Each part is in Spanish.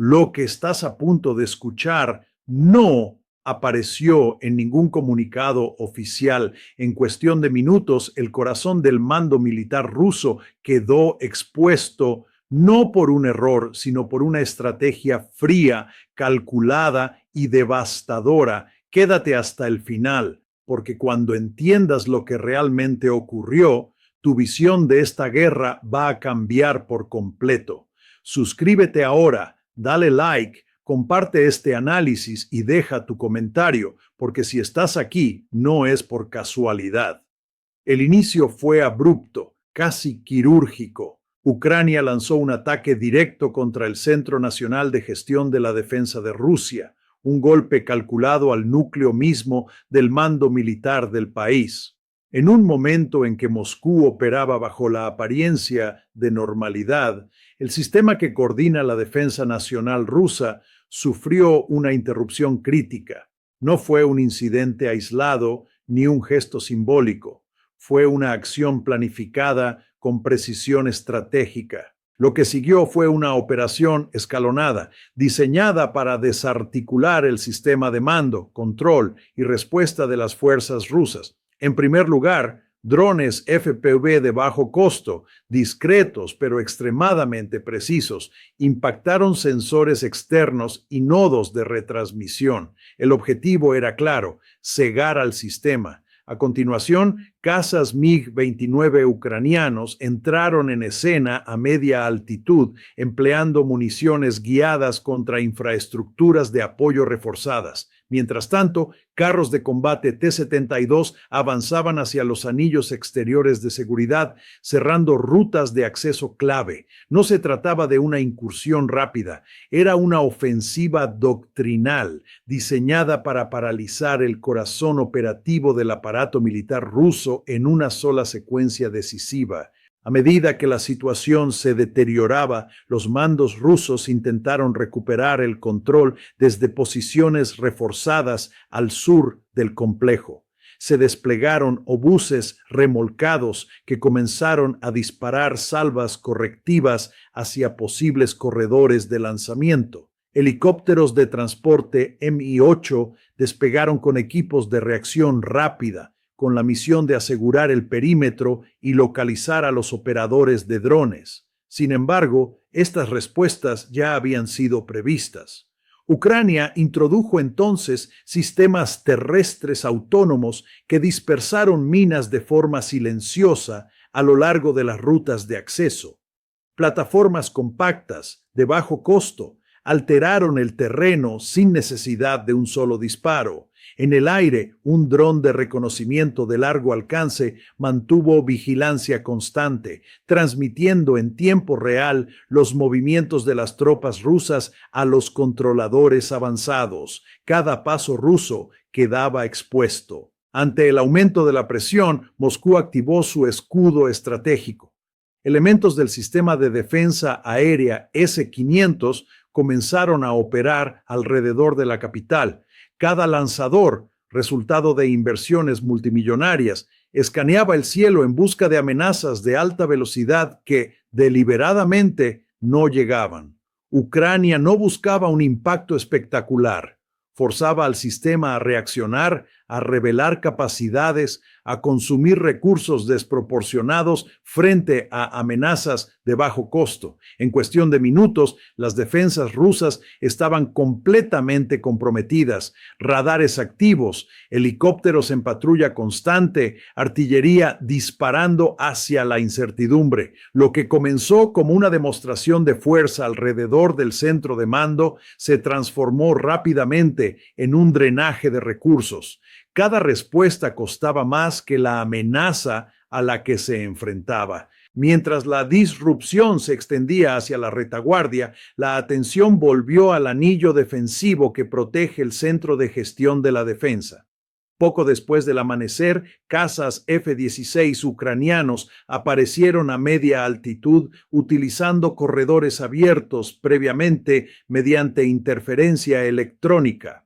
Lo que estás a punto de escuchar no apareció en ningún comunicado oficial. En cuestión de minutos, el corazón del mando militar ruso quedó expuesto no por un error, sino por una estrategia fría, calculada y devastadora. Quédate hasta el final, porque cuando entiendas lo que realmente ocurrió, tu visión de esta guerra va a cambiar por completo. Suscríbete ahora. Dale like, comparte este análisis y deja tu comentario, porque si estás aquí no es por casualidad. El inicio fue abrupto, casi quirúrgico. Ucrania lanzó un ataque directo contra el Centro Nacional de Gestión de la Defensa de Rusia, un golpe calculado al núcleo mismo del mando militar del país. En un momento en que Moscú operaba bajo la apariencia de normalidad, el sistema que coordina la defensa nacional rusa sufrió una interrupción crítica. No fue un incidente aislado ni un gesto simbólico. Fue una acción planificada con precisión estratégica. Lo que siguió fue una operación escalonada, diseñada para desarticular el sistema de mando, control y respuesta de las fuerzas rusas. En primer lugar, drones FPV de bajo costo, discretos pero extremadamente precisos, impactaron sensores externos y nodos de retransmisión. El objetivo era claro: cegar al sistema. A continuación, cazas MiG-29 ucranianos entraron en escena a media altitud, empleando municiones guiadas contra infraestructuras de apoyo reforzadas. Mientras tanto, carros de combate T-72 avanzaban hacia los anillos exteriores de seguridad, cerrando rutas de acceso clave. No se trataba de una incursión rápida, era una ofensiva doctrinal, diseñada para paralizar el corazón operativo del aparato militar ruso en una sola secuencia decisiva. A medida que la situación se deterioraba, los mandos rusos intentaron recuperar el control desde posiciones reforzadas al sur del complejo. Se desplegaron obuses remolcados que comenzaron a disparar salvas correctivas hacia posibles corredores de lanzamiento. Helicópteros de transporte Mi-8 despegaron con equipos de reacción rápida, con la misión de asegurar el perímetro y localizar a los operadores de drones. Sin embargo, estas respuestas ya habían sido previstas. Ucrania introdujo entonces sistemas terrestres autónomos que dispersaron minas de forma silenciosa a lo largo de las rutas de acceso. Plataformas compactas, de bajo costo, alteraron el terreno sin necesidad de un solo disparo. En el aire, un dron de reconocimiento de largo alcance mantuvo vigilancia constante, transmitiendo en tiempo real los movimientos de las tropas rusas a los controladores avanzados. Cada paso ruso quedaba expuesto. Ante el aumento de la presión, Moscú activó su escudo estratégico. Elementos del sistema de defensa aérea S-500 comenzaron a operar alrededor de la capital. Cada lanzador, resultado de inversiones multimillonarias, escaneaba el cielo en busca de amenazas de alta velocidad que deliberadamente no llegaban. Ucrania no buscaba un impacto espectacular. Forzaba al sistema a reaccionar, a revelar capacidades, a consumir recursos desproporcionados frente a amenazas de bajo costo. En cuestión de minutos, las defensas rusas estaban completamente comprometidas. Radares activos, helicópteros en patrulla constante, artillería disparando hacia la incertidumbre. Lo que comenzó como una demostración de fuerza alrededor del centro de mando se transformó rápidamente en un drenaje de recursos. Cada respuesta costaba más que la amenaza a la que se enfrentaba. Mientras la disrupción se extendía hacia la retaguardia, la atención volvió al anillo defensivo que protege el centro de gestión de la defensa. Poco después del amanecer, cazas F-16 ucranianos aparecieron a media altitud utilizando corredores abiertos previamente mediante interferencia electrónica.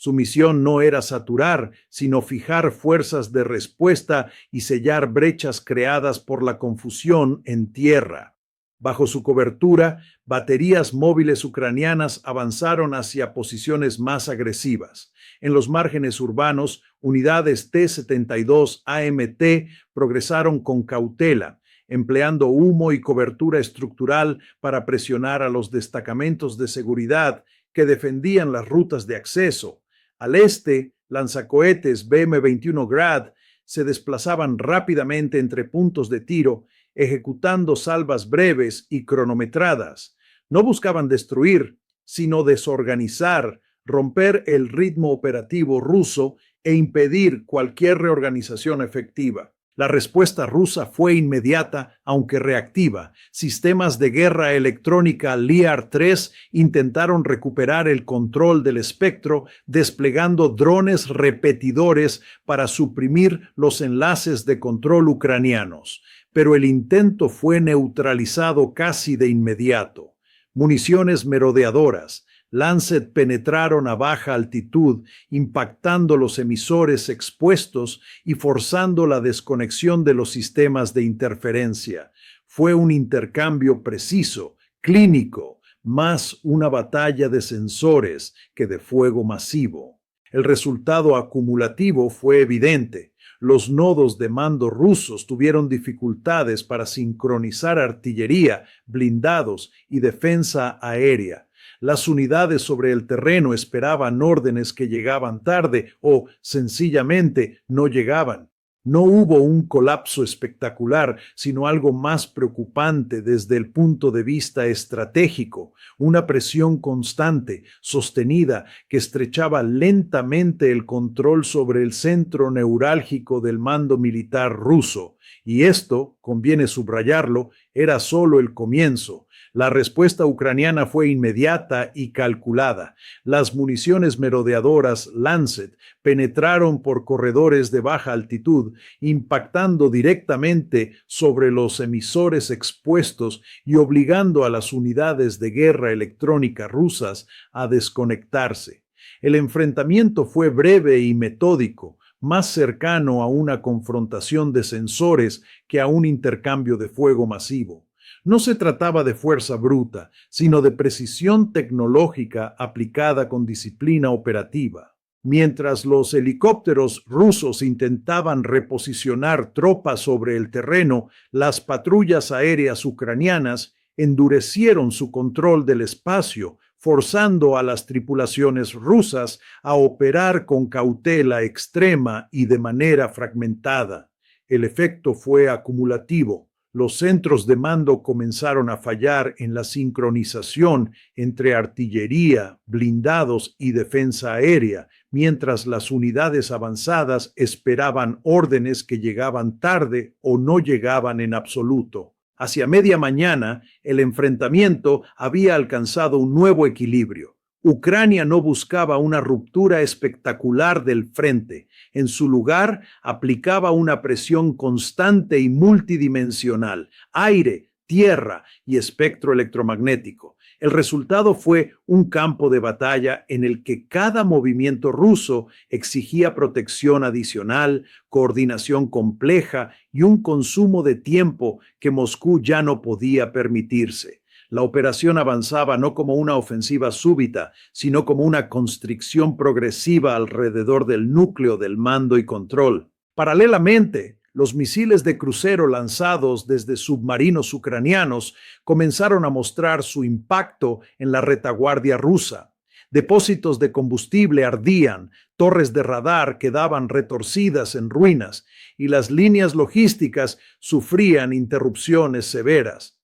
Su misión no era saturar, sino fijar fuerzas de respuesta y sellar brechas creadas por la confusión en tierra. Bajo su cobertura, baterías móviles ucranianas avanzaron hacia posiciones más agresivas. En los márgenes urbanos, unidades T-72 AMT progresaron con cautela, empleando humo y cobertura estructural para presionar a los destacamentos de seguridad que defendían las rutas de acceso. Al este, lanzacohetes BM-21 Grad se desplazaban rápidamente entre puntos de tiro, ejecutando salvas breves y cronometradas. No buscaban destruir, sino desorganizar, romper el ritmo operativo ruso e impedir cualquier reorganización efectiva. La respuesta rusa fue inmediata, aunque reactiva. Sistemas de guerra electrónica Lear-3 intentaron recuperar el control del espectro, desplegando drones repetidores para suprimir los enlaces de control ucranianos. Pero el intento fue neutralizado casi de inmediato. Municiones merodeadoras, Lancet penetraron a baja altitud, impactando los emisores expuestos y forzando la desconexión de los sistemas de interferencia. Fue un intercambio preciso, clínico, más una batalla de sensores que de fuego masivo. El resultado acumulativo fue evidente. Los nodos de mando rusos tuvieron dificultades para sincronizar artillería, blindados y defensa aérea. Las unidades sobre el terreno esperaban órdenes que llegaban tarde o, sencillamente, no llegaban. No hubo un colapso espectacular, sino algo más preocupante desde el punto de vista estratégico, una presión constante, sostenida, que estrechaba lentamente el control sobre el centro neurálgico del mando militar ruso. Y esto, conviene subrayarlo, era solo el comienzo. La respuesta ucraniana fue inmediata y calculada. Las municiones merodeadoras Lancet penetraron por corredores de baja altitud, impactando directamente sobre los emisores expuestos y obligando a las unidades de guerra electrónica rusas a desconectarse. El enfrentamiento fue breve y metódico, más cercano a una confrontación de sensores que a un intercambio de fuego masivo. No se trataba de fuerza bruta, sino de precisión tecnológica aplicada con disciplina operativa. Mientras los helicópteros rusos intentaban reposicionar tropas sobre el terreno, las patrullas aéreas ucranianas endurecieron su control del espacio, forzando a las tripulaciones rusas a operar con cautela extrema y de manera fragmentada. El efecto fue acumulativo. Los centros de mando comenzaron a fallar en la sincronización entre artillería, blindados y defensa aérea, mientras las unidades avanzadas esperaban órdenes que llegaban tarde o no llegaban en absoluto. Hacia media mañana, el enfrentamiento había alcanzado un nuevo equilibrio. Ucrania no buscaba una ruptura espectacular del frente. En su lugar, aplicaba una presión constante y multidimensional, aire, tierra y espectro electromagnético. El resultado fue un campo de batalla en el que cada movimiento ruso exigía protección adicional, coordinación compleja y un consumo de tiempo que Moscú ya no podía permitirse. La operación avanzaba no como una ofensiva súbita, sino como una constricción progresiva alrededor del núcleo del mando y control. Paralelamente, los misiles de crucero lanzados desde submarinos ucranianos comenzaron a mostrar su impacto en la retaguardia rusa. Depósitos de combustible ardían, torres de radar quedaban retorcidas en ruinas y las líneas logísticas sufrían interrupciones severas.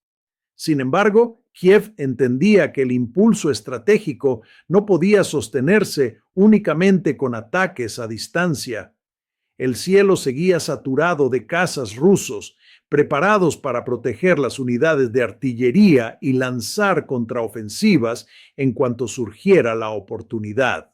Sin embargo, Kiev entendía que el impulso estratégico no podía sostenerse únicamente con ataques a distancia. El cielo seguía saturado de cazas rusos, preparados para proteger las unidades de artillería y lanzar contraofensivas en cuanto surgiera la oportunidad.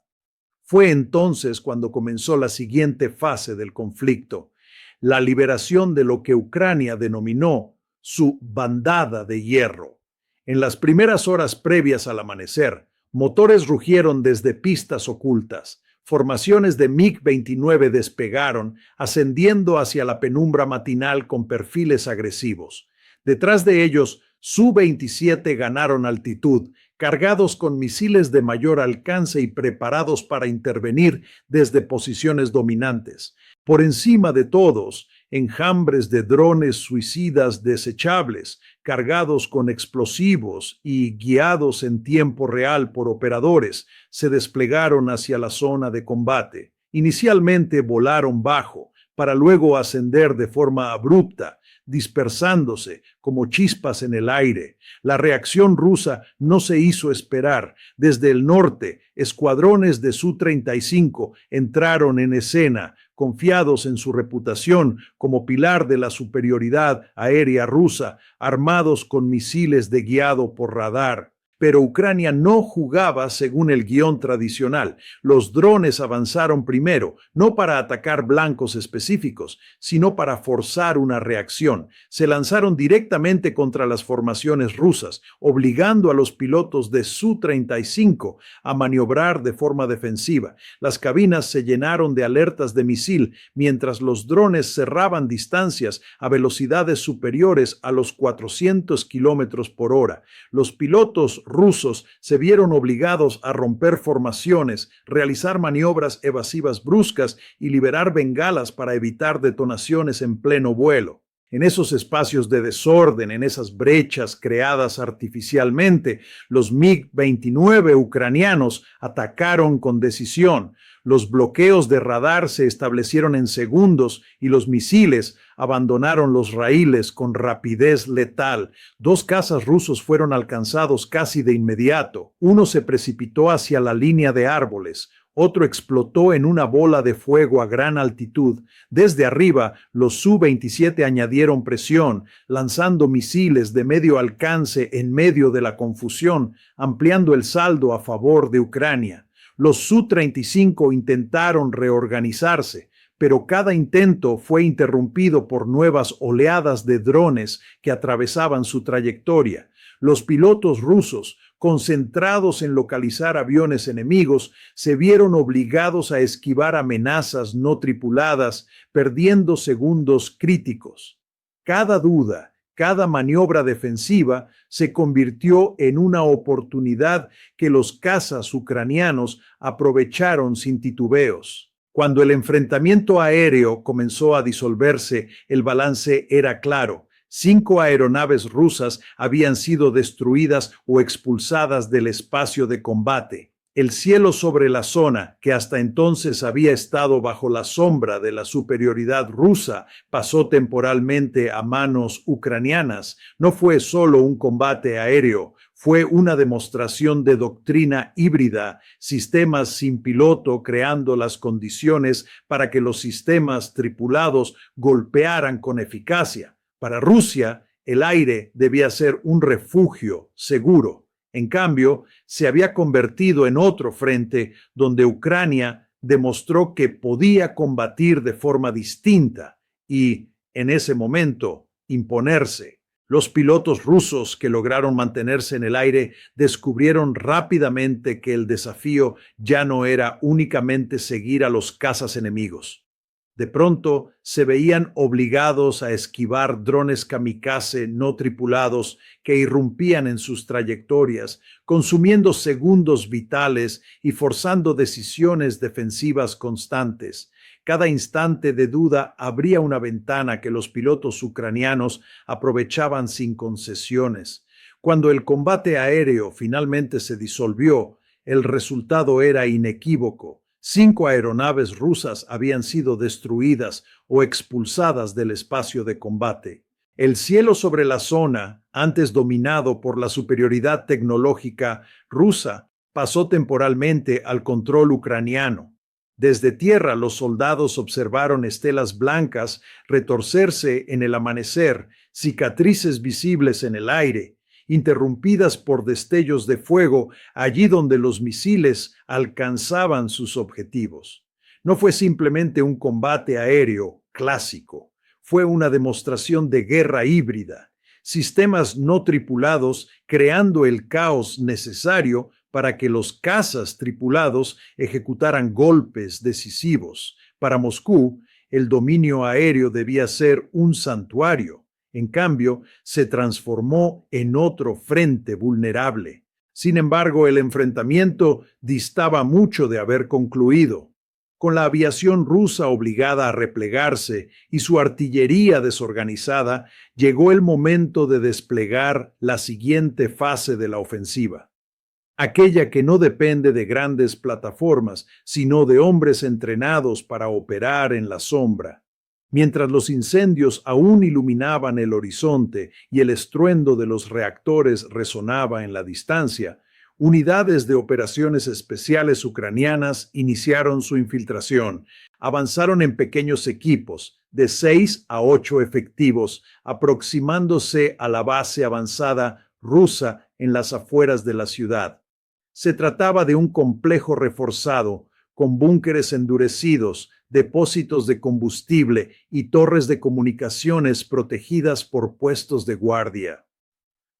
Fue entonces cuando comenzó la siguiente fase del conflicto, la liberación de lo que Ucrania denominó su bandada de hierro. En las primeras horas previas al amanecer, motores rugieron desde pistas ocultas. Formaciones de MiG-29 despegaron, ascendiendo hacia la penumbra matinal con perfiles agresivos. Detrás de ellos, Su-27 ganaron altitud, cargados con misiles de mayor alcance y preparados para intervenir desde posiciones dominantes. Por encima de todos, enjambres de drones suicidas desechables, cargados con explosivos y guiados en tiempo real por operadores, se desplegaron hacia la zona de combate. Inicialmente volaron bajo, para luego ascender de forma abrupta, dispersándose como chispas en el aire. La reacción rusa no se hizo esperar. Desde el norte, escuadrones de Su-35 entraron en escena, confiados en su reputación como pilar de la superioridad aérea rusa, armados con misiles de guiado por radar. Pero Ucrania no jugaba según el guión tradicional. Los drones avanzaron primero, no para atacar blancos específicos, sino para forzar una reacción. Se lanzaron directamente contra las formaciones rusas, obligando a los pilotos de Su-35 a maniobrar de forma defensiva. Las cabinas se llenaron de alertas de misil, mientras los drones cerraban distancias a velocidades superiores a los 400 kilómetros por hora. Los pilotos rusos se vieron obligados a romper formaciones, realizar maniobras evasivas bruscas y liberar bengalas para evitar detonaciones en pleno vuelo. En esos espacios de desorden, en esas brechas creadas artificialmente, los MiG-29 ucranianos atacaron con decisión. Los bloqueos de radar se establecieron en segundos y los misiles abandonaron los raíles con rapidez letal. 2 cazas rusos fueron alcanzados casi de inmediato. Uno se precipitó hacia la línea de árboles. Otro explotó en una bola de fuego a gran altitud. Desde arriba, los Su-27 añadieron presión, lanzando misiles de medio alcance en medio de la confusión, ampliando el saldo a favor de Ucrania. Los Su-35 intentaron reorganizarse, pero cada intento fue interrumpido por nuevas oleadas de drones que atravesaban su trayectoria. Los pilotos rusos, concentrados en localizar aviones enemigos, se vieron obligados a esquivar amenazas no tripuladas, perdiendo segundos críticos. Cada duda, cada maniobra defensiva se convirtió en una oportunidad que los cazas ucranianos aprovecharon sin titubeos. Cuando el enfrentamiento aéreo comenzó a disolverse, el balance era claro. 5 aeronaves rusas habían sido destruidas o expulsadas del espacio de combate. El cielo sobre la zona, que hasta entonces había estado bajo la sombra de la superioridad rusa, pasó temporalmente a manos ucranianas. No fue solo un combate aéreo, fue una demostración de doctrina híbrida, sistemas sin piloto creando las condiciones para que los sistemas tripulados golpearan con eficacia. Para Rusia, el aire debía ser un refugio seguro. En cambio, se había convertido en otro frente donde Ucrania demostró que podía combatir de forma distinta y, en ese momento, imponerse. Los pilotos rusos que lograron mantenerse en el aire descubrieron rápidamente que el desafío ya no era únicamente seguir a los cazas enemigos. De pronto se veían obligados a esquivar drones kamikaze no tripulados que irrumpían en sus trayectorias, consumiendo segundos vitales y forzando decisiones defensivas constantes. Cada instante de duda abría una ventana que los pilotos ucranianos aprovechaban sin concesiones. Cuando el combate aéreo finalmente se disolvió, el resultado era inequívoco. 5 aeronaves rusas habían sido destruidas o expulsadas del espacio de combate. El cielo sobre la zona, antes dominado por la superioridad tecnológica rusa, pasó temporalmente al control ucraniano. Desde tierra, los soldados observaron estelas blancas retorcerse en el amanecer, cicatrices visibles en el aire, interrumpidas por destellos de fuego allí donde los misiles alcanzaban sus objetivos. No fue simplemente un combate aéreo clásico, fue una demostración de guerra híbrida, sistemas no tripulados creando el caos necesario para que los cazas tripulados ejecutaran golpes decisivos. Para Moscú, el dominio aéreo debía ser un santuario. En cambio, se transformó en otro frente vulnerable. Sin embargo, el enfrentamiento distaba mucho de haber concluido. Con la aviación rusa obligada a replegarse y su artillería desorganizada, llegó el momento de desplegar la siguiente fase de la ofensiva. Aquella que no depende de grandes plataformas, sino de hombres entrenados para operar en la sombra. Mientras los incendios aún iluminaban el horizonte y el estruendo de los reactores resonaba en la distancia, unidades de operaciones especiales ucranianas iniciaron su infiltración. Avanzaron en pequeños equipos, de 6 a 8 efectivos, aproximándose a la base avanzada rusa en las afueras de la ciudad. Se trataba de un complejo reforzado, con búnkeres endurecidos, depósitos de combustible y torres de comunicaciones protegidas por puestos de guardia.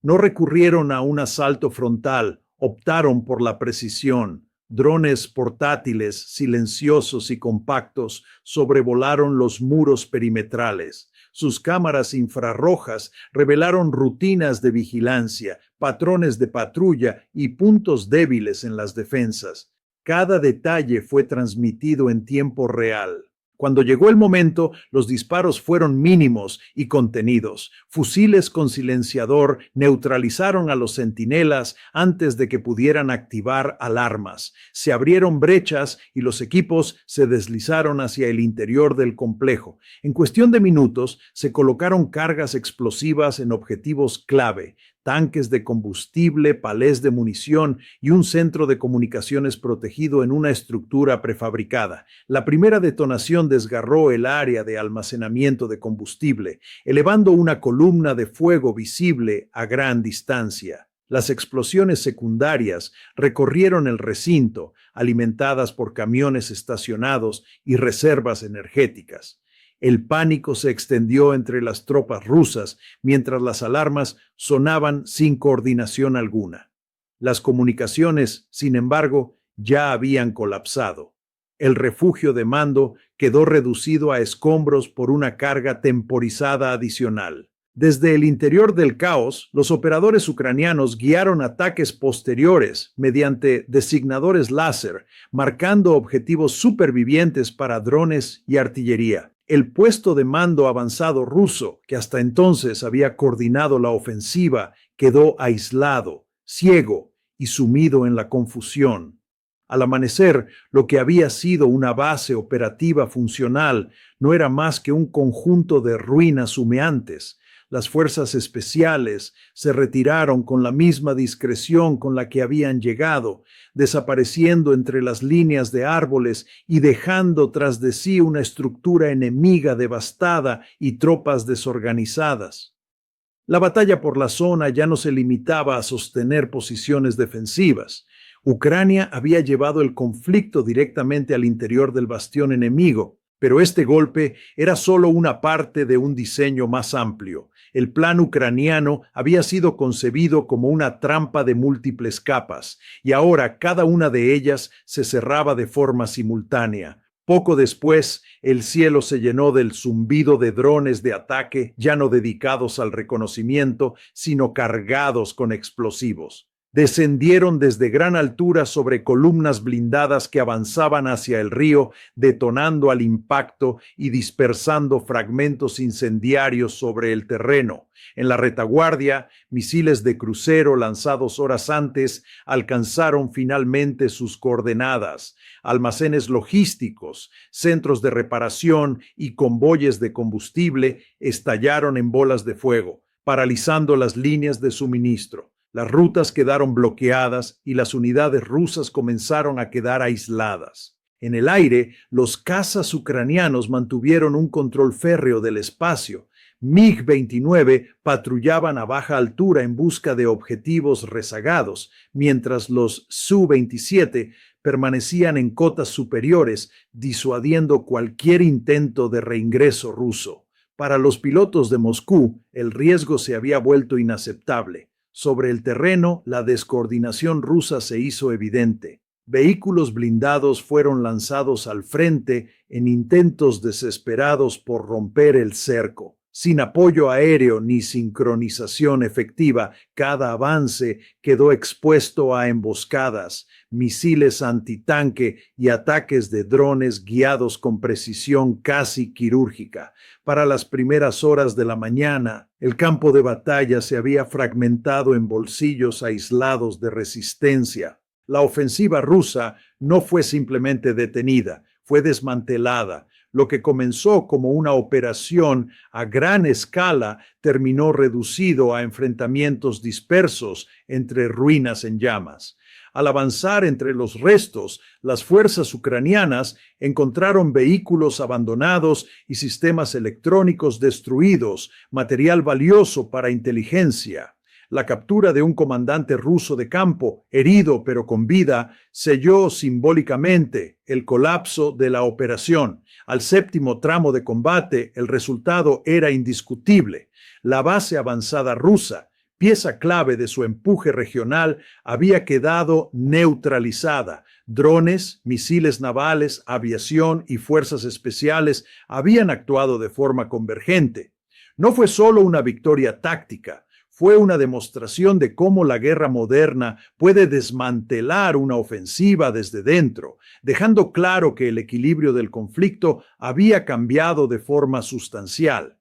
No recurrieron a un asalto frontal, optaron por la precisión. Drones portátiles, silenciosos y compactos, sobrevolaron los muros perimetrales. Sus cámaras infrarrojas revelaron rutinas de vigilancia, patrones de patrulla y puntos débiles en las defensas. Cada detalle fue transmitido en tiempo real. Cuando llegó el momento, los disparos fueron mínimos y contenidos. Fusiles con silenciador neutralizaron a los centinelas antes de que pudieran activar alarmas. Se abrieron brechas y los equipos se deslizaron hacia el interior del complejo. En cuestión de minutos, se colocaron cargas explosivas en objetivos clave, tanques de combustible, palés de munición y un centro de comunicaciones protegido en una estructura prefabricada. La primera detonación desgarró el área de almacenamiento de combustible, elevando una columna de fuego visible a gran distancia. Las explosiones secundarias recorrieron el recinto, alimentadas por camiones estacionados y reservas energéticas. El pánico se extendió entre las tropas rusas mientras las alarmas sonaban sin coordinación alguna. Las comunicaciones, sin embargo, ya habían colapsado. El refugio de mando quedó reducido a escombros por una carga temporizada adicional. Desde el interior del caos, los operadores ucranianos guiaron ataques posteriores mediante designadores láser, marcando objetivos supervivientes para drones y artillería. El puesto de mando avanzado ruso, que hasta entonces había coordinado la ofensiva, quedó aislado, ciego y sumido en la confusión. Al amanecer, lo que había sido una base operativa funcional no era más que un conjunto de ruinas humeantes. Las fuerzas especiales se retiraron con la misma discreción con la que habían llegado, desapareciendo entre las líneas de árboles y dejando tras de sí una estructura enemiga devastada y tropas desorganizadas. La batalla por la zona ya no se limitaba a sostener posiciones defensivas. Ucrania había llevado el conflicto directamente al interior del bastión enemigo, pero este golpe era solo una parte de un diseño más amplio. El plan ucraniano había sido concebido como una trampa de múltiples capas, y ahora cada una de ellas se cerraba de forma simultánea. Poco después, el cielo se llenó del zumbido de drones de ataque, ya no dedicados al reconocimiento, sino cargados con explosivos. Descendieron desde gran altura sobre columnas blindadas que avanzaban hacia el río, detonando al impacto y dispersando fragmentos incendiarios sobre el terreno. En la retaguardia, misiles de crucero lanzados horas antes alcanzaron finalmente sus coordenadas. Almacenes logísticos, centros de reparación y convoyes de combustible estallaron en bolas de fuego, paralizando las líneas de suministro. Las rutas quedaron bloqueadas y las unidades rusas comenzaron a quedar aisladas. En el aire, los cazas ucranianos mantuvieron un control férreo del espacio. MiG-29 patrullaban a baja altura en busca de objetivos rezagados, mientras los Su-27 permanecían en cotas superiores, disuadiendo cualquier intento de reingreso ruso. Para los pilotos de Moscú, el riesgo se había vuelto inaceptable. Sobre el terreno, la descoordinación rusa se hizo evidente. Vehículos blindados fueron lanzados al frente en intentos desesperados por romper el cerco. Sin apoyo aéreo ni sincronización efectiva, cada avance quedó expuesto a emboscadas, misiles antitanque y ataques de drones guiados con precisión casi quirúrgica. Para las primeras horas de la mañana, el campo de batalla se había fragmentado en bolsillos aislados de resistencia. La ofensiva rusa no fue simplemente detenida, fue desmantelada. Lo que comenzó como una operación a gran escala terminó reducido a enfrentamientos dispersos entre ruinas en llamas. Al avanzar entre los restos, las fuerzas ucranianas encontraron vehículos abandonados y sistemas electrónicos destruidos, material valioso para inteligencia. La captura de un comandante ruso de campo, herido pero con vida, selló simbólicamente el colapso de la operación. Al séptimo tramo de combate, el resultado era indiscutible. La base avanzada rusa, pieza clave de su empuje regional, había quedado neutralizada. Drones, misiles navales, aviación y fuerzas especiales habían actuado de forma convergente. No fue solo una victoria táctica, fue una demostración de cómo la guerra moderna puede desmantelar una ofensiva desde dentro, dejando claro que el equilibrio del conflicto había cambiado de forma sustancial.